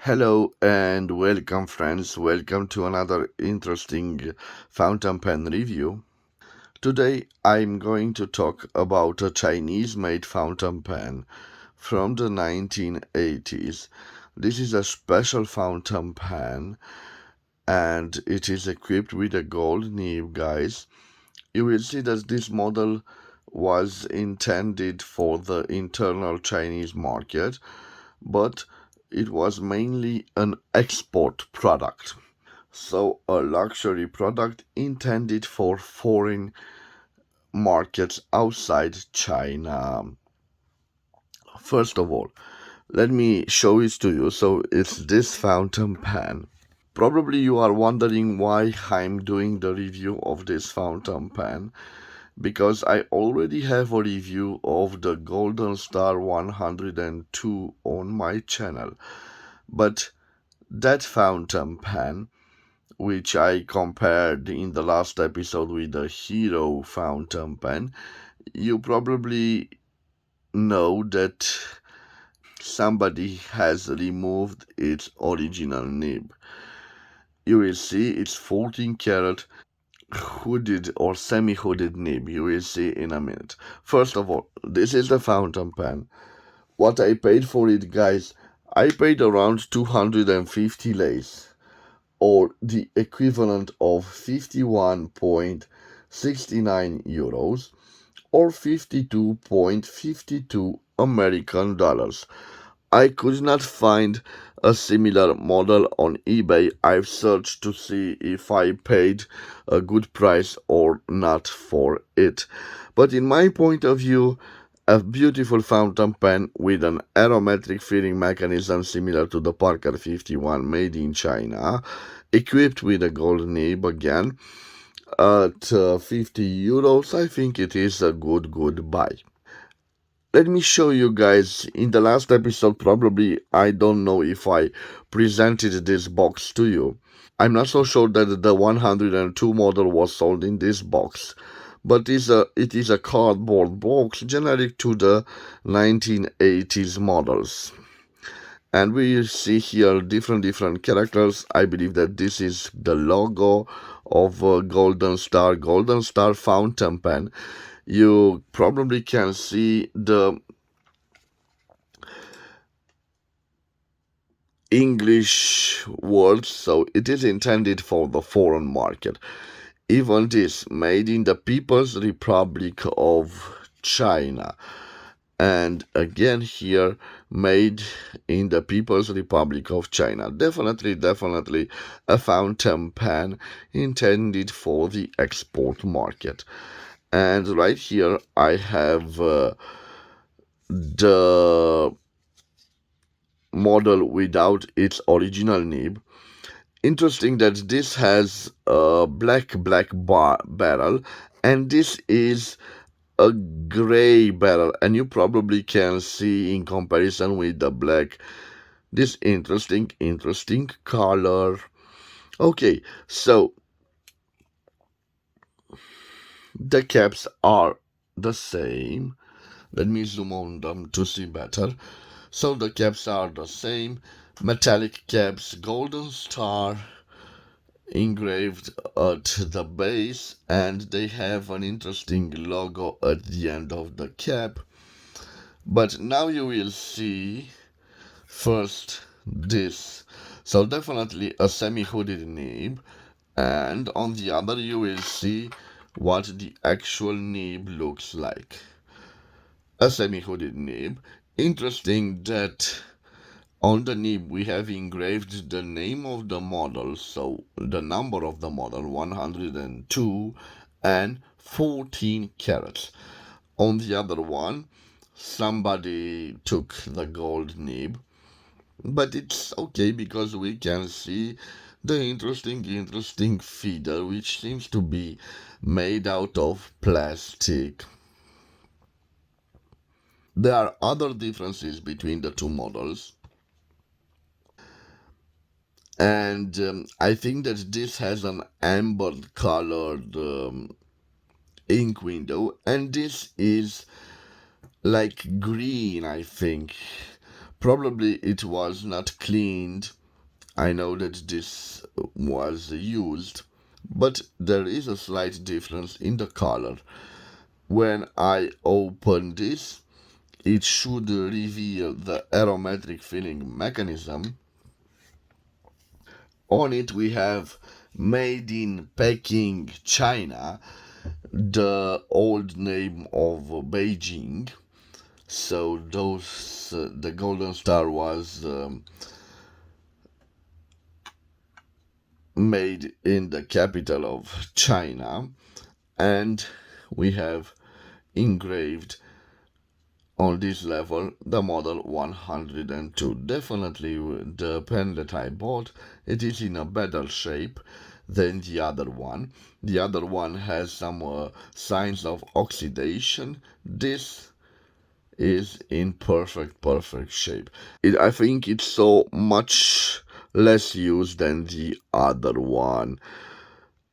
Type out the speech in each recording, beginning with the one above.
Hello and welcome, friends. Welcome to another interesting fountain pen review. Today I'm going to talk about a Chinese made fountain pen from the 1980s. This is a special fountain pen and it is equipped with a gold nib, guys. You will see that this model was intended for the internal Chinese market, but it was mainly an export product. So, a luxury product intended for foreign markets outside China. First of all, let me show it to you. So, it's this fountain pen. Probably you are wondering why I'm doing the review of this fountain pen, because I already have a review of the Golden Star 102 on my channel. But that fountain pen, which I compared in the last episode with the Hero fountain pen, you probably know that somebody has removed its original nib. You will see it's 14 karat hooded or semi-hooded nib. You will see in a minute. First of all, this is the fountain pen. What I paid for it, guys, I paid around 250 lays, or the equivalent of 51.69 euros or 52.52 American dollars. I could not find a similar model on eBay. I've searched to see if I paid a good price or not for it. But in my point of view, a beautiful fountain pen with an aromatic filling mechanism similar to the Parker 51 made in China, equipped with a gold nib again at 50 euros. I think it is a good buy. Let me show you guys. In the last episode, probably, I don't know if I presented this box to you. I'm not so sure that the 102 model was sold in this box, but it is a cardboard box generic to the 1980s models. And we see here different characters. I believe that this is the logo of Golden Star fountain pen. You probably can see the English words, so it is intended for the foreign market. Even this, made in the People's Republic of China. And again here, made in the People's Republic of China. Definitely a fountain pen intended for the export market. And right here I have the model without its original nib. Interesting that this has a black barrel, and this is a gray barrel, and you probably can see in comparison with the black this interesting color. Okay, so the caps are the same. Let me zoom on them to see better. So the caps are the same, metallic caps, golden star engraved at the base, and they have an interesting logo at the end of the cap. But now you will see first this. So definitely a semi-hooded nib, and on the other you will see what the actual nib looks like. A semi-hooded nib. Interesting that on the nib we have engraved the name of the model, so the number of the model 102 and 14 carats. On the other one, somebody took the gold nib, but it's okay because we can see the interesting feeder, which seems to be made out of plastic. There are other differences between the two models, and I think that this has an amber colored ink window, and this is like green, I think. Probably it was not cleaned. I know that this was used, but there is a slight difference in the color. When I open this, it should reveal the aromatic filling mechanism. On it we have made in Peking, China, the old name of Beijing. So the Golden Star was made in the capital of China, and we have engraved on this level the model 102. Definitely the pen that I bought, it is in a better shape than the other one. The other one has some signs of oxidation. This is in perfect shape. I think it's so much less used than the other one.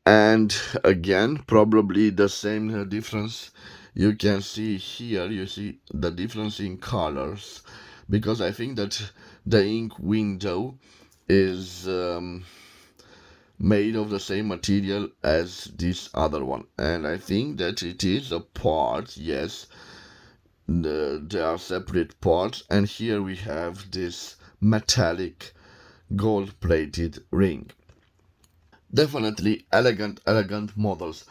And again, probably the same difference you can see here. You see the difference in colors, because I think that the ink window is made of the same material as this other one, and I think that it is a part. Yes, there are separate parts, and here we have this metallic gold plated ring. Definitely elegant models.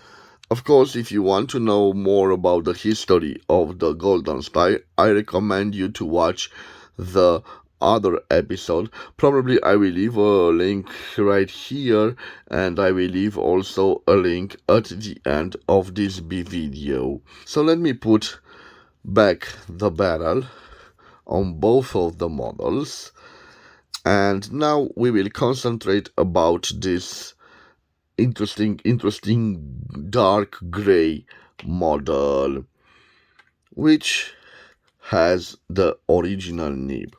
Of course, if you want to know more about the history of the Golden Spy, I recommend you to watch the other episode. Probably I will leave a link right here, and I will leave also a link at the end of this video. So let me put back the barrel on both of the models, and now we will concentrate about this interesting dark gray model, which has the original nib.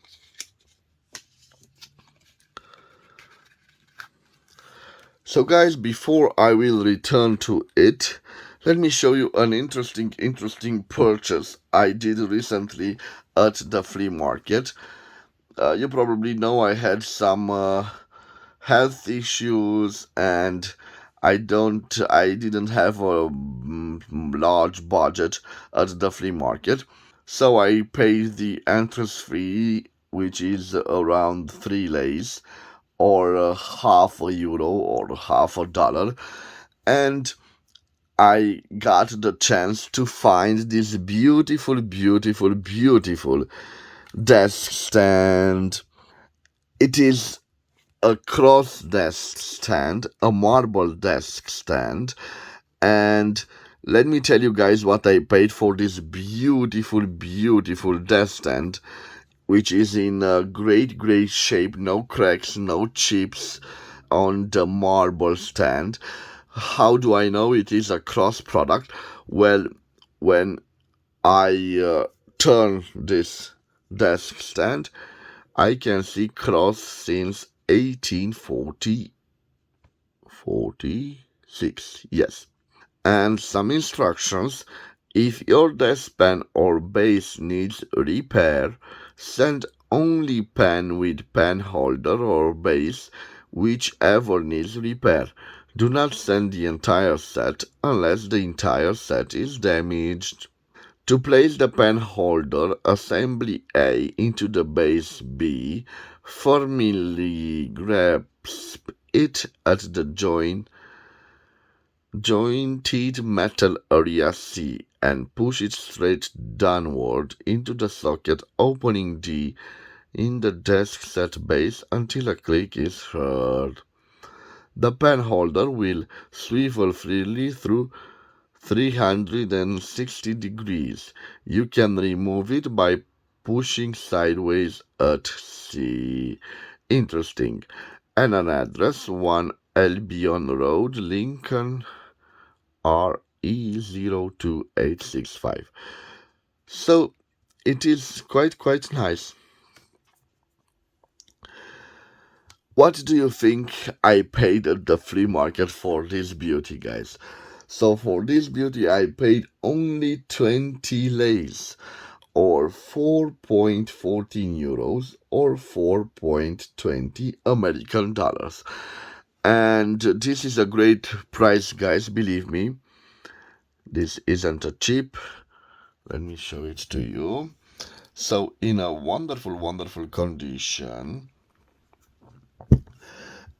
So guys, before I will return to it, let me show you an interesting purchase I did recently at the flea market. You probably know I had some health issues, and I didn't have a large budget at the flea market, so I paid the entrance fee, which is around 3 leis, or half a euro or half a dollar, and I got the chance to find this beautiful desk stand. It is a cross desk stand, a marble desk stand, and let me tell you guys what I paid for this beautiful desk stand, which is in a great shape, no cracks, no chips on the marble stand. How do I know it is a cross product? Well, when I turn this desk stand, I can see cross since 1846, yes. And some instructions: if your desk pen or base needs repair, send only pen with pen holder or base, whichever needs repair. Do not send the entire set unless the entire set is damaged. To place the pen holder assembly A into the base B, firmly grasp it at the jointed metal area C and push it straight downward into the socket opening D in the desk set base until a click is heard. The pen holder will swivel freely through 360 degrees. You can remove it by pushing sideways at C. Interesting. And an address: 1 Albion Road, Lincoln, RE02865. So it is quite nice. What do you think I paid at the flea market for this beauty, guys? So for this beauty I paid only 20 leis. or 4.14 euros or 4.20 American dollars. And this is a great price, guys, believe me. This isn't a cheap. Let me show it to you. So in a wonderful, wonderful condition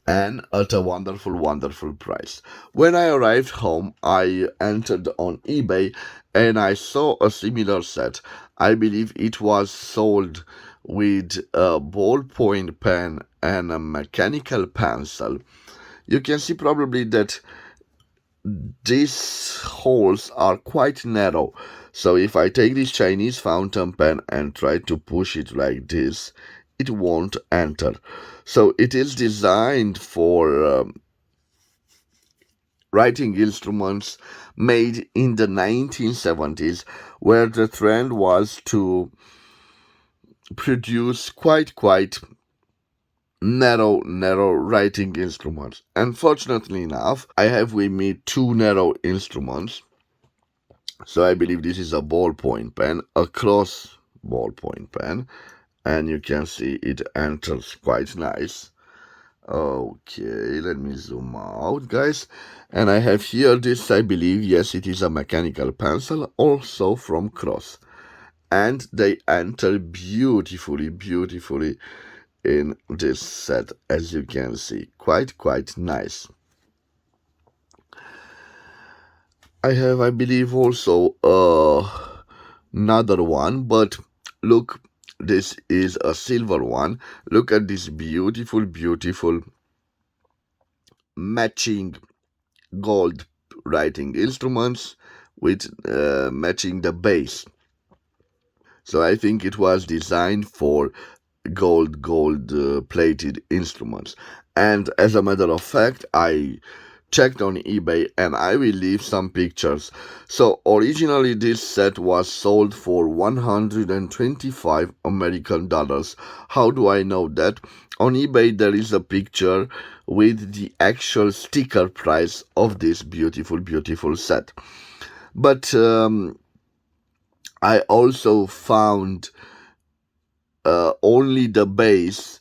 and at a wonderful, wonderful price. When I arrived home, I entered on eBay and I saw a similar set. I believe it was sold with a ballpoint pen and a mechanical pencil. You can see probably that these holes are quite narrow. So if I take this Chinese fountain pen and try to push it like this, it won't enter. So it is designed for writing instruments made in the 1970s, where the trend was to produce quite narrow writing instruments. Unfortunately enough, I have with me two narrow instruments. So I believe this is a ballpoint pen, a cross ballpoint pen, and you can see it enters quite nice. Okay, let me zoom out, guys. And I have here this, I believe, yes, it is a mechanical pencil, also from Cross. And they enter beautifully in this set, as you can see. Quite nice. I have, I believe, also another one, but look, this is a silver one. Look at this beautiful matching gold writing instruments with matching the base. So I think it was designed for gold plated instruments. And as a matter of fact, I checked on eBay and I will leave some pictures. So originally this set was sold for 125 American dollars. How do I know that? On eBay there is a picture with the actual sticker price of this beautiful set. But I also found only the base,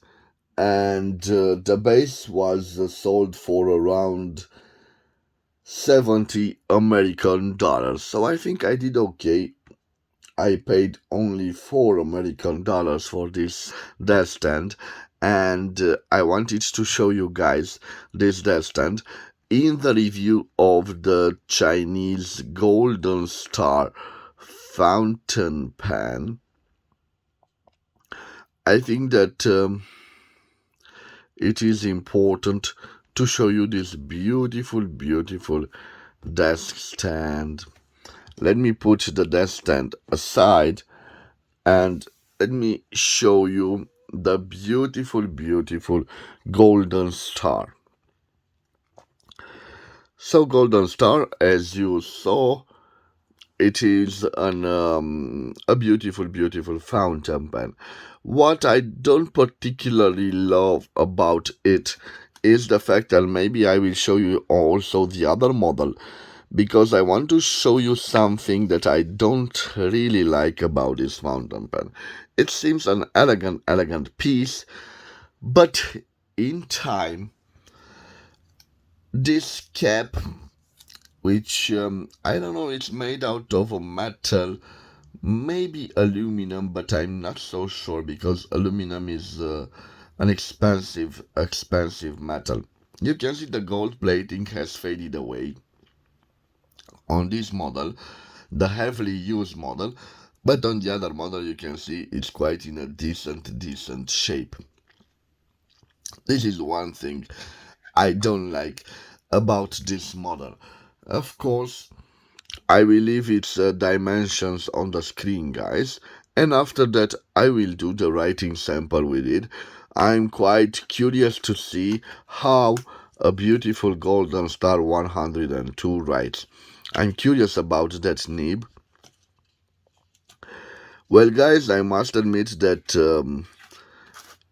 and the base was sold for around 70 American dollars. So I think I did okay. I paid only 4 American dollars for this desk stand, and I wanted to show you guys this desk stand in the review of the Chinese Golden Star fountain pen. I think that it is important to show you this beautiful desk stand. Let me put the desk stand aside and let me show you the beautiful golden star. So golden star, as you saw, it is a beautiful fountain pen. What I don't particularly love about it is the fact that maybe I will show you also the other model, because I want to show you something that I don't really like about this fountain pen. It seems an elegant piece, but in time, this cap, which I don't know, it's made out of a metal, maybe aluminum, but I'm not so sure because aluminum is an expensive metal. You can see the gold plating has faded away on this model, the heavily used model, but on the other model you can see it's quite in a decent shape. This is one thing I don't like about this model. Of course, I will leave its dimensions on the screen, guys, and after that I will do the writing sample with it. I'm quite curious to see how a beautiful Golden Star 102 writes. I'm curious about that nib. Well, guys, I must admit that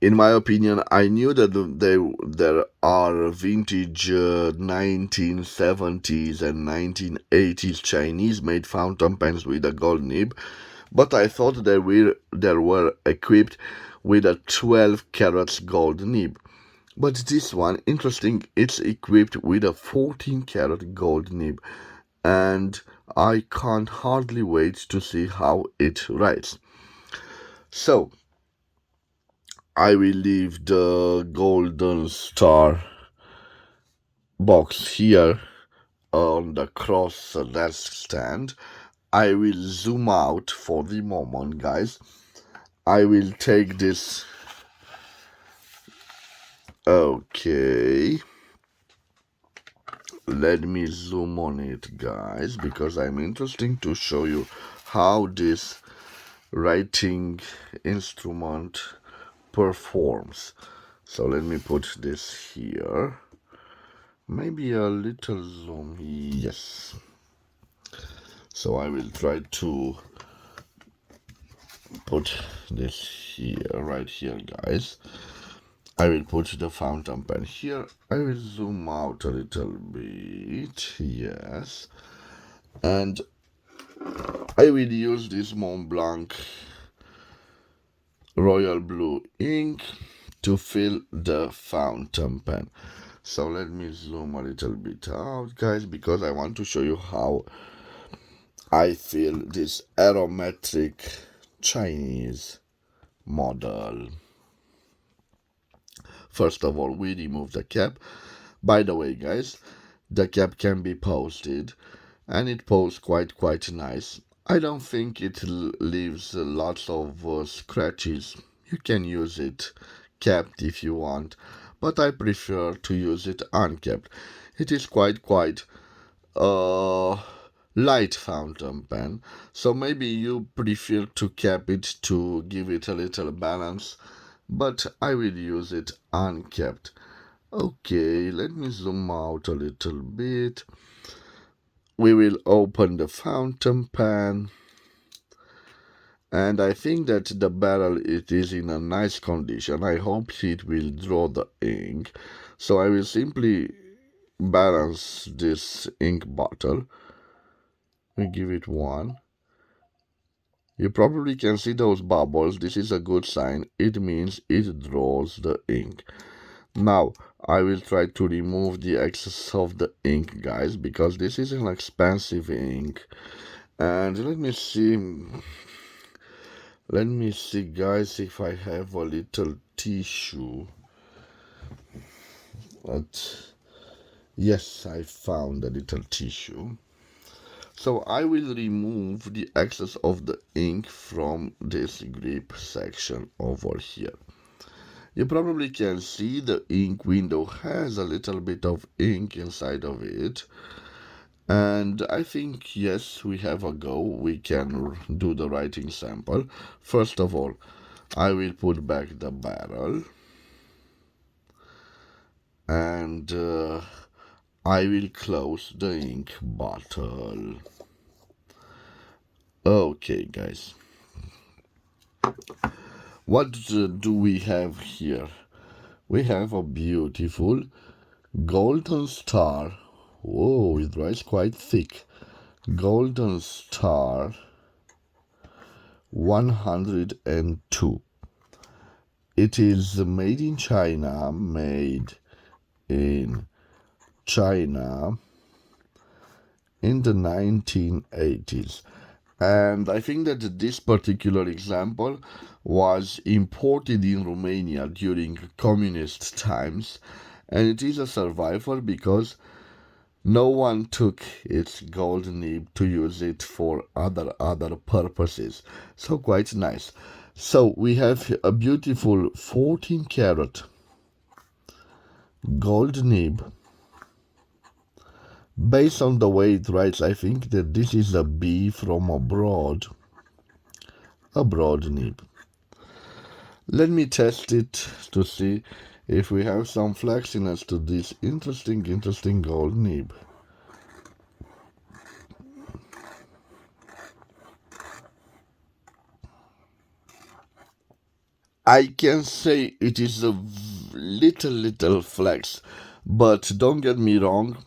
in my opinion, I knew that there are vintage 1970s and 1980s Chinese-made fountain pens with a gold nib, but I thought they were equipped with a 12 carats gold nib. But this one, interesting, it's equipped with a 14 karat gold nib, and I can't hardly wait to see how it writes. So, I will leave the golden star box here on the cross desk stand. I will zoom out for the moment, guys. I will take this. Okay. Let me zoom on it, guys, because I'm interested to show you how this writing instrument performs. So let me put this here. Maybe a little zoom. Yes. So I will try to put this here, right here, guys. I will put the fountain pen here. I will zoom out a little bit. Yes. And I will use this Mont Blanc royal blue ink to fill the fountain pen. So let me zoom a little bit out, guys, because I want to show you how I feel this aromatic Chinese model. First of all, we remove the cap. By the way, guys, the cap can be posted, and it posts quite nice. I don't think it leaves lots of scratches. You can use it capped if you want, but I prefer to use it uncapped. It is quite light fountain pen, so maybe you prefer to cap it to give it a little balance, but I will use it uncapped. Okay, let me zoom out a little bit. We will open the fountain pen, and I think that the barrel it is in a nice condition. I hope it will draw the ink. So I will simply balance this ink bottle. We give it one. You probably can see those bubbles. This is a good sign. It means it draws the ink. Now, I will try to remove the excess of the ink, guys, because this is an expensive ink. And let me see, guys, if I have a little tissue. But yes, I found a little tissue. So I will remove the excess of the ink from this grip section over here. You probably can see the ink window has a little bit of ink inside of it. And I think, yes, we have a go. We can do the writing sample. First of all, I will put back the barrel. And I will close the ink bottle. Okay, guys. What do we have here? We have a beautiful golden star. Whoa, it writes quite thick. Golden star 102. It is made in China, in the 1980s. And I think that this particular example was imported in Romania during communist times, and it is a survivor because no one took its gold nib to use it for other purposes. So quite nice. So we have a beautiful 14 karat gold nib. Based on the way it writes, I think that this is a B from abroad. A broad nib. Let me test it to see if we have some flexiness to this interesting gold nib. I can say it is a little flex, but don't get me wrong,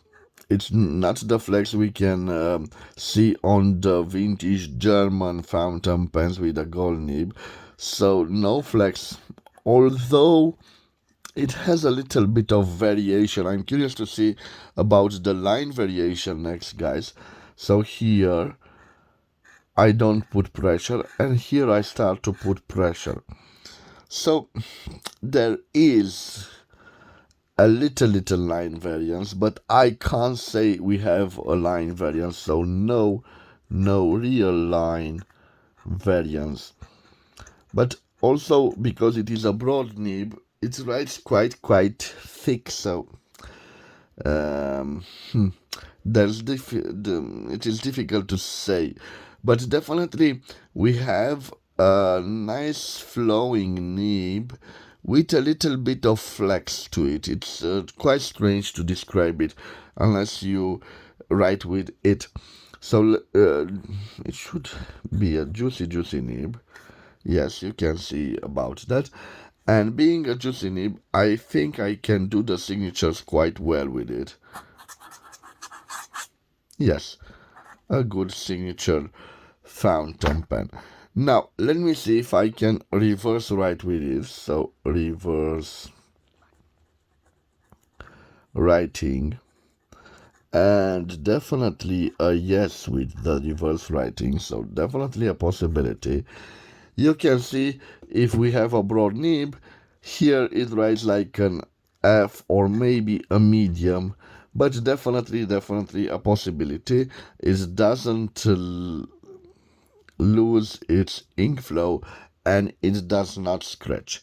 It's not the flex we can see on the vintage German fountain pens with a gold nib. So no flex, although it has a little bit of variation. I'm curious to see about the line variation next, guys. So here I don't put pressure, and here I start to put pressure. So there is a little line variance, but I can't say we have a line variance, so no real line variance. But also because it is a broad nib, it writes quite thick, so um, hmm, it is difficult to say. But definitely we have a nice flowing nib with a little bit of flex to it. It's quite strange to describe it unless you write with it. So it should be a juicy nib. Yes, you can see about that. And being a juicy nib, I think I can do the signatures quite well with it. Yes, a good signature fountain pen. Now, let me see if I can reverse write with it. So, reverse writing. And definitely a yes with the reverse writing. So, definitely a possibility. You can see if we have a broad nib, here it writes like an F or maybe a medium, but definitely a possibility. It doesn't lose its ink flow and it does not scratch.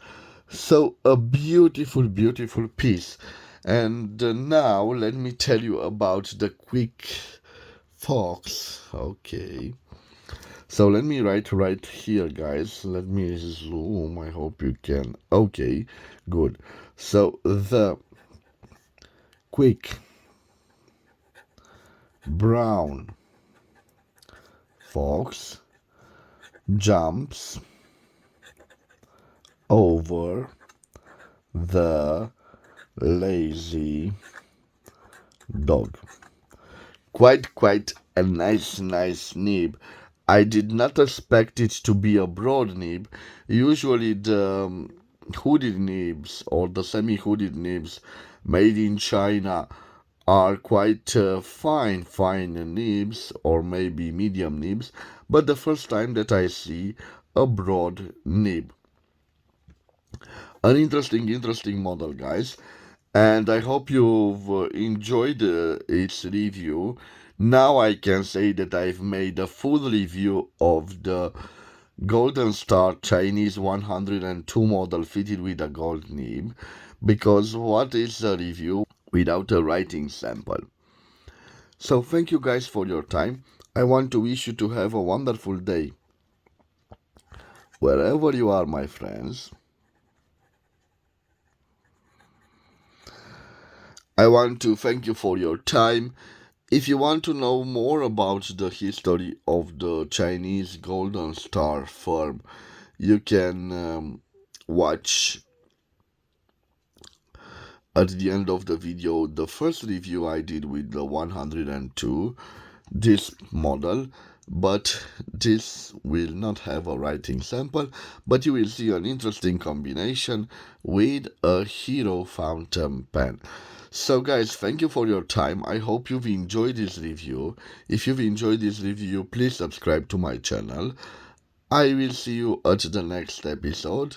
So a beautiful piece. And now let me tell you about the quick fox. Okay. So let me write right here, guys. Let me zoom. I hope you can. Okay, good. So the quick brown fox jumps over the lazy dog. Quite a nice nib. I did not expect it to be a broad nib. Usually the hooded nibs or the semi-hooded nibs made in China are quite fine nibs or maybe medium nibs, but the first time that I see a broad nib. An interesting model, guys, and I hope you've enjoyed its review. Now I can say that I've made a full review of the Golden Star Chinese 102 model fitted with a gold nib, because what is a review without a writing sample? So thank you guys for your time. I want to wish you to have a wonderful day wherever you are, my friends. I want to thank you for your time. If you want to know more about the history of the Chinese Golden Star firm, you can watch at the end of the video the first review I did with the 102, this model, but this will not have a writing sample, but you will see an interesting combination with a Hero fountain pen. So guys, thank you for your time. I hope you've enjoyed this review. If you've enjoyed this review, please subscribe to my channel. I will see you at the next episode.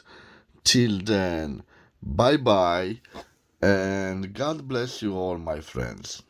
Till then, bye bye, and God bless you all, my friends.